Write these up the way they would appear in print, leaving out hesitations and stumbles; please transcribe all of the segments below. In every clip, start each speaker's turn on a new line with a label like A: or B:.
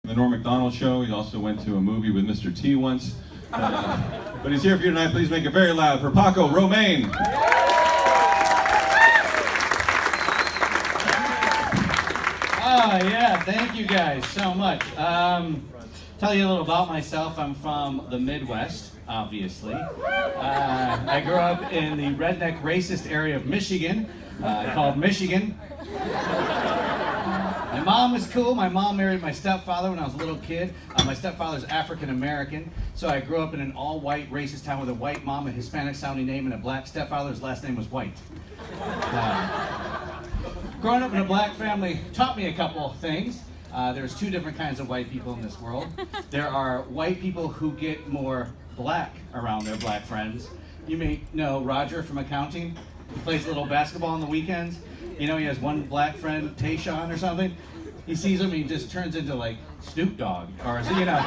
A: The Norm Macdonald Show. He also went to a movie with Mr. T once. But he's here for you tonight. Please make it very loud for Paco Romane.
B: Yeah, thank you guys so much. Tell you a little about myself. I'm from the Midwest, obviously. I grew up in the redneck racist area of Michigan, called Michigan. My mom was cool. My mom married my stepfather when I was a little kid. My stepfather's African American, so I grew up in an all-white racist town with a white mom, a Hispanic-sounding name, and a black stepfather. His last name was White. Growing up in a black family taught me a couple things. There's two different kinds of white people in this world. There are white people who get more black around their black friends. You may know Roger from accounting. He plays a little basketball on the weekends. You know, he has one black friend, Tayshawn or something. He sees him, he just turns into like Snoop Dogg, or you know,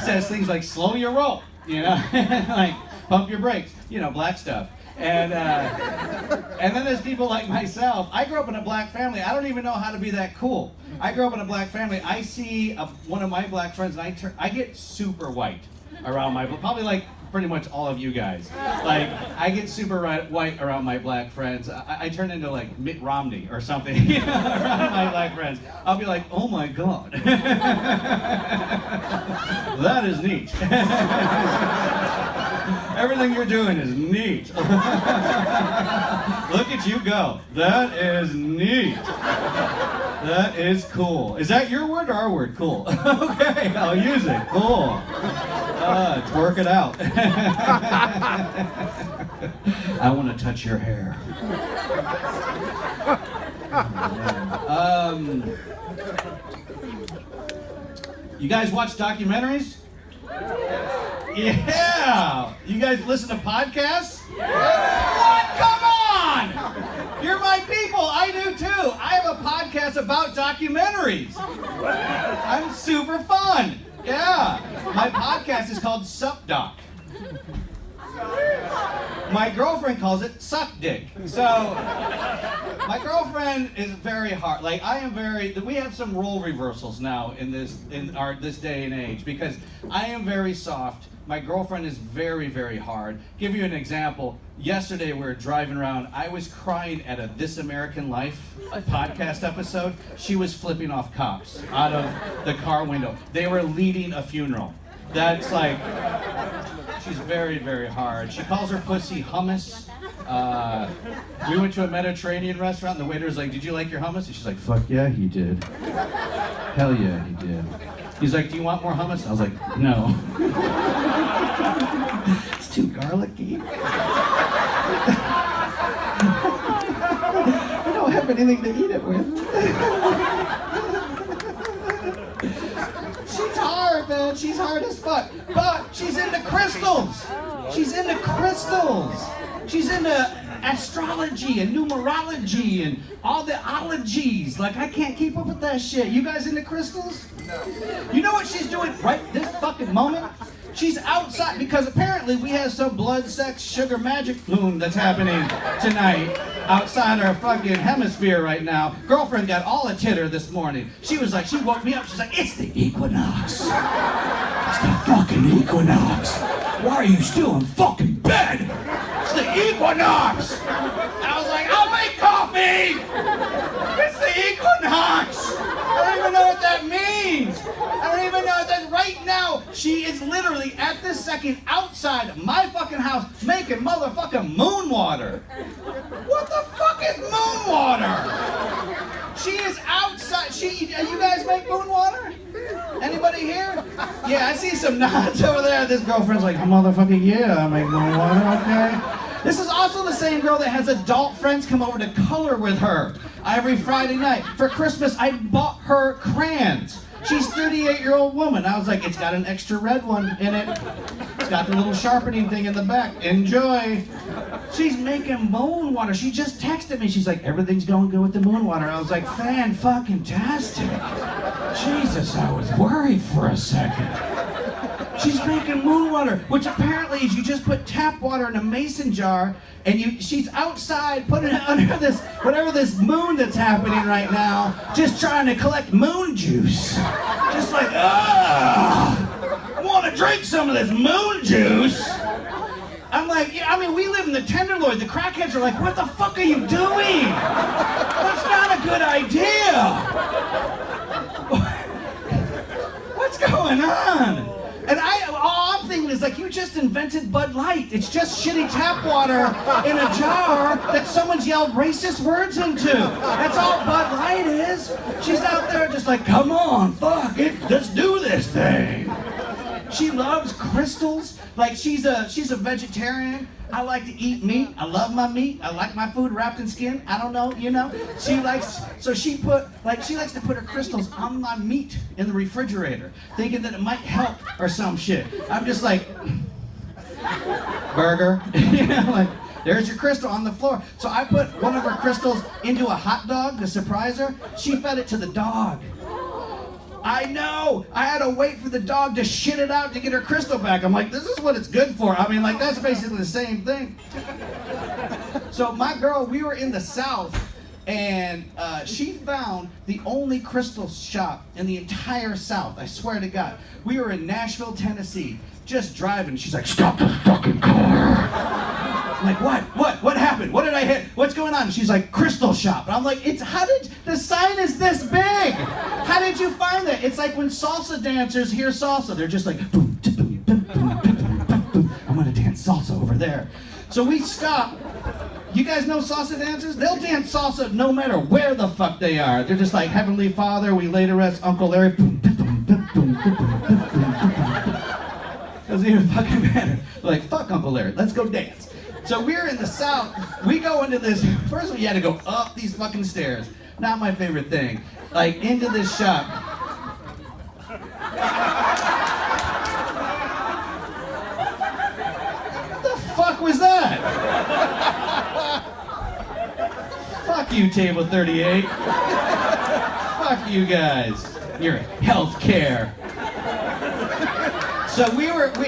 B: says things like "slow your roll," you know, like "pump your brakes," you know, black stuff. And then there's people like myself. I grew up in a black family. I don't even know how to be that cool. I grew up in a black family. I see one of my black friends, and I get super white around probably like pretty much all of you guys. Like, I get super white around my black friends. I turn into like Mitt Romney or something, you know, around my black friends. I'll be like, oh my God. That is neat. Everything you're doing is neat. Look at you go. That is neat. That is cool. Is that your word or our word? Cool. Okay, I'll use it. Cool. Let's work it out. I want to touch your hair. You guys watch documentaries? Yeah! You guys listen to podcasts? What? Come on! You're my people. I do too. I have a podcast about documentaries. I'm super fun. Yeah. My podcast is called Sup Doc. My girlfriend calls it Suck Dick. So, my girlfriend is very hard. Like, we have some role reversals now in this day and age, because I am very soft. My girlfriend is very, very hard. Give you an example. Yesterday we were driving around. I was crying at a This American Life podcast episode. She was flipping off cops out of the car window. They were leading a funeral. That's like, she's very, very hard. She calls her pussy hummus. We went to a Mediterranean restaurant and the waiter was like, "Did you like your hummus?" And she's like, "Fuck yeah, he did. Hell yeah, he did." He's like, "Do you want more hummus?" I was like, "No." It's too garlicky. I don't have anything to eat it with. She's hard, man. She's hard as fuck. But she's into crystals. She's into crystals. She's into astrology and numerology and all the ologies. Like, I can't keep up with that shit. You guys into crystals? No. You know what she's doing right this fucking moment? She's outside because apparently we have some blood, sex, sugar magic moon that's happening tonight outside our fucking hemisphere right now. Girlfriend got all a titter this morning. She was like, she woke me up. She's like, "It's the equinox. It's the fucking equinox. Why are you still in fucking bed? It's the equinox." And I was like, "I'll make coffee. It's the equinox." I don't even know what that means. I don't even know what that right now. She is literally at this second outside my fucking house making motherfucking moon water. What the fuck is moon water? She is outside. You guys make moon water? Anybody here? Yeah, I see some nods over there. This girlfriend's like, "Oh, motherfucking yeah, I make moon water, okay." This is also the same girl that has adult friends come over to color with her every Friday night. For Christmas, I bought her crayons. She's a 38-year-old woman. I was like, "It's got an extra red one in it. It's got the little sharpening thing in the back. Enjoy." She's making moon water. She just texted me. She's like, "Everything's going good with the moon water." I was like, "Fan-fucking-tastic." Jesus, I was worried for a second. She's making moon water, which apparently is you just put tap water in a mason jar, and she's outside putting it under this, whatever this moon that's happening right now, just trying to collect moon juice. Just like, I want to drink some of this moon juice. I'm like, yeah, I mean, we live in the Tenderloin. The crackheads are like, what the fuck are you doing? That's not a good idea. What's going on? And all I'm thinking is like, you just invented Bud Light. It's just shitty tap water in a jar that someone's yelled racist words into. That's all Bud Light is. She's out there just like, come on, fuck it, let's do this thing. She loves crystals. Like she's a vegetarian. I like to eat meat. I love my meat. I like my food wrapped in skin. I don't know, you know. She likes to put her crystals on my meat in the refrigerator, thinking that it might help or some shit. I'm just like, burger, you know, like there's your crystal on the floor. So I put one of her crystals into a hot dog to surprise her. She fed it to the dog. I know. I had to wait for the dog to shit it out to get her crystal back. I'm like, this is what it's good for. I mean, like, that's basically the same thing. So my girl, we were in the South, and she found the only crystal shop in the entire South. I swear to God. We were in Nashville, Tennessee, just driving. She's like, stop the fucking car. I'm like, what happened? What did I hit? What's going on? She's like, crystal shop. And I'm like, the sign is this big. How did you find that? It's like when salsa dancers hear salsa. They're just like, boom, boom, boom, boom, boom, boom. I'm gonna dance salsa over there. So we stop. You guys know salsa dancers? They'll dance salsa no matter where the fuck they are. They're just like, Heavenly Father, we lay to rest Uncle Larry. Boom, boom, boom, boom, boom, boom, boom, boom. Doesn't even fucking matter. They're like, fuck Uncle Larry, let's go dance. So we're in the South, we go into this, first of all you had to go up these fucking stairs. Not my favorite thing. Like, into this shop. What the fuck was that? Fuck you, Table 38. Fuck you guys. Your health care.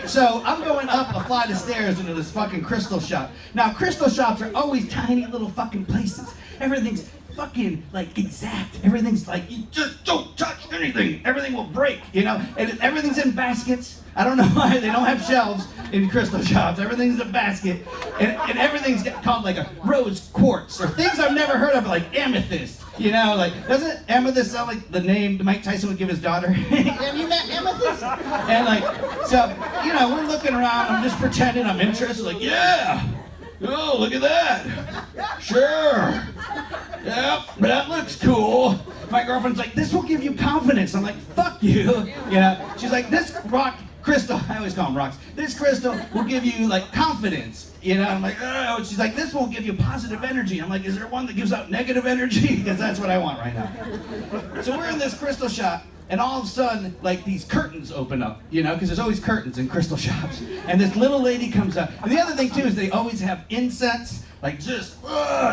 B: So I'm going up a flight of stairs into this fucking crystal shop. Now, crystal shops are always tiny little fucking places. Everything's fucking like exact. Everything's like, you just don't touch anything. Everything will break, you know? And everything's in baskets. I don't know why they don't have shelves in crystal shops. Everything's in a basket. And everything's called like a rose quartz or things I've never heard of, like amethyst. You know, like, doesn't amethyst sound like the name Mike Tyson would give his daughter? Have you met amethyst? And like, so, you know, we're looking around. I'm just pretending I'm interested. Like, yeah. Oh, look at that. Sure. Yep, that looks cool. My girlfriend's like, this will give you confidence. I'm like, fuck you. You know, she's like, this rock crystal, I always call them rocks. This crystal will give you like confidence. You know, I'm like, oh, she's like, this won't give you positive energy. I'm like, is there one that gives out negative energy? Because that's what I want right now. So we're in this crystal shop, and all of a sudden, like, these curtains open up, you know, because there's always curtains in crystal shops. And this little lady comes up. And the other thing, too, is they always have incense. Like, just,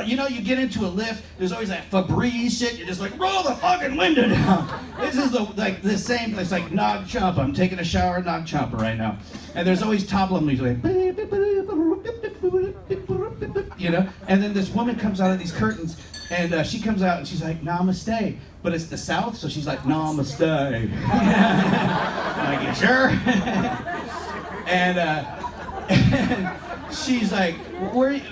B: you know, you get into a lift, there's always that Febreze shit, you're just like, roll the fucking window down. This is the same place, like Nog Chomp. I'm taking a shower at Nog Chomp right now. And there's always Toblum music, like, you know? And then this woman comes out of these curtains, and she comes out and she's like, namaste. But it's the South, so she's like, namaste. I'm like, you sure? and she's like,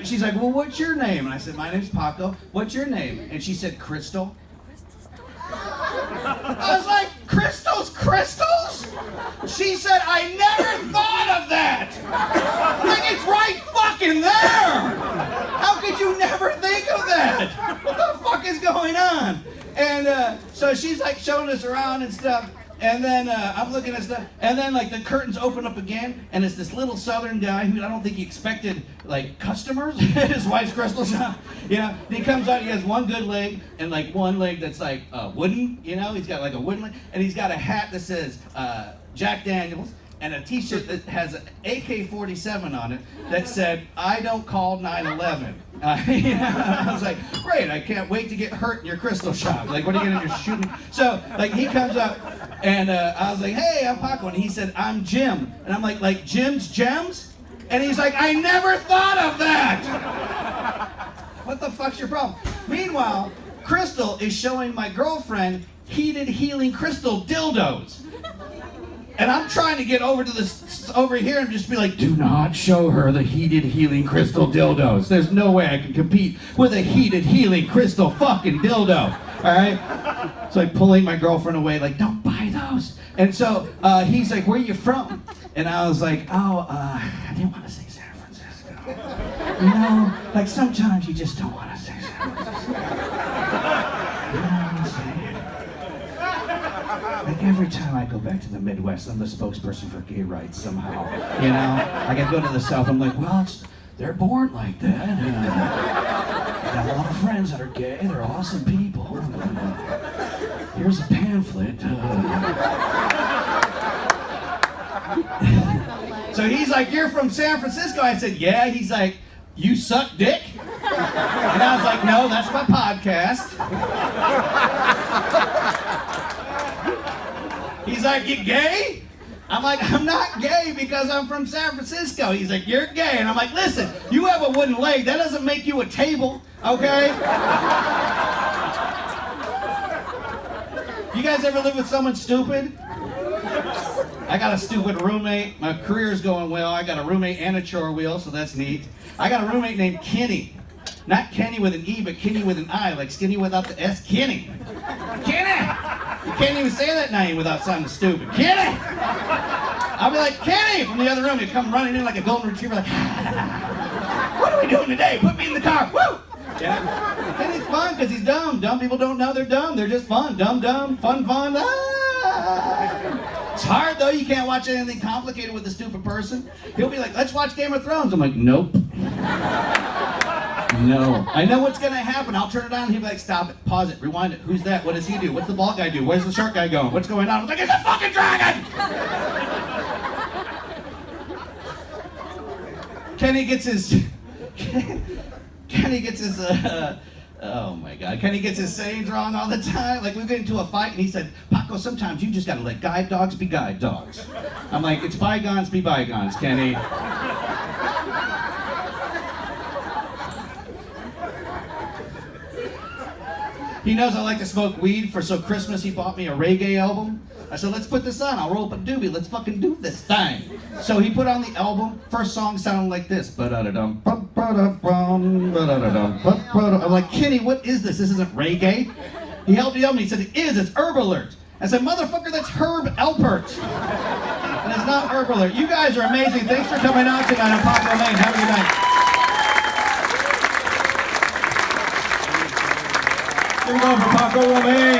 B: she's like, well, what's your name? And I said, my name's Paco. What's your name? And she said, Crystal. I was like, crystals? She said, I never thought of that. Like, it's right fucking there. How could you never think of that? What the fuck is going on? And so she's like showing us around and stuff. And then I'm looking at stuff, and then like the curtains open up again, and it's this little Southern guy who I don't think he expected like customers at his wife's crystal shop. You know, and he comes out, he has one good leg and like one leg that's like wooden. You know, he's got like a wooden leg, and he's got a hat that says Jack Daniels, and a T-shirt that has an AK-47 on it that said, I don't call 9/11. You know, I was like, great, I can't wait to get hurt in your crystal shop. Like, what are you gonna do, shoot me? So, like, he comes up, And I was like, hey, I'm Paco. And he said, I'm Jim. And I'm like Jim's Gems? And he's like, I never thought of that. What the fuck's your problem? Meanwhile, Crystal is showing my girlfriend heated healing crystal dildos. And I'm trying to get over here and just be like, do not show her the heated healing crystal dildos. There's no way I can compete with a heated healing crystal fucking dildo. All right? So I'm pulling my girlfriend away, like, don't buy those. And so he's like, where are you from? And I was like, I didn't want to say San Francisco. You know, like sometimes you just don't want to say San Francisco. You know what I'm saying? Like every time I go back to the Midwest, I'm the spokesperson for gay rights somehow. You know, like I go to the South, I'm like, well, they're born like that. I got a lot of friends that are gay. They're awesome people. Here's a pamphlet. So he's like, you're from San Francisco? I said, yeah. He's like, you suck dick? And I was like, no, that's my podcast. He's like, you gay? I'm like, I'm not gay because I'm from San Francisco. He's like, you're gay. And I'm like, listen, you have a wooden leg. That doesn't make you a table, okay? You guys ever live with someone stupid? I got a stupid roommate. My career's going well. I got a roommate and a chore wheel, so that's neat. I got a roommate named Kenny. Not Kenny with an E, but Kenny with an I, like skinny without the S. Kenny. Kenny! You can't even say that name without sounding stupid. Kenny! I'll be like, Kenny! From the other room, he'd come running in like a golden retriever, like, what are we doing today? Put me in the car. Woo! Yeah. Kenny's fun because he's dumb. Dumb people don't know they're dumb. They're just fun. Dumb, fun. Ah. It's hard though. You can't watch anything complicated with a stupid person. He'll be like, let's watch Game of Thrones. I'm like, nope. No. I know what's going to happen. I'll turn it on. He'll be like, stop it. Pause it. Rewind it. Who's that? What does he do? What's the bald guy do? Where's the shark guy going? What's going on? I was like, it's a fucking dragon! Kenny gets his, oh my God. Kenny gets his sayings wrong all the time. Like we get into a fight and he said, Paco, sometimes you just got to let guide dogs be guide dogs. I'm like, it's bygones be bygones, Kenny. He knows I like to smoke weed, so Christmas he bought me a reggae album. I said, let's put this on. I'll roll up a doobie. Let's fucking do this thing. So he put on the album. First song sounded like this. I'm like, Kenny, what is this? This isn't reggae. He held the album. He said, it is. It's Herb Alert. I said, motherfucker, that's Herb Alpert. And it's not Herb Alert. You guys are amazing. Thanks for coming out tonight on Paco Romane. Have a good night.
A: Give it up for Paco Romane.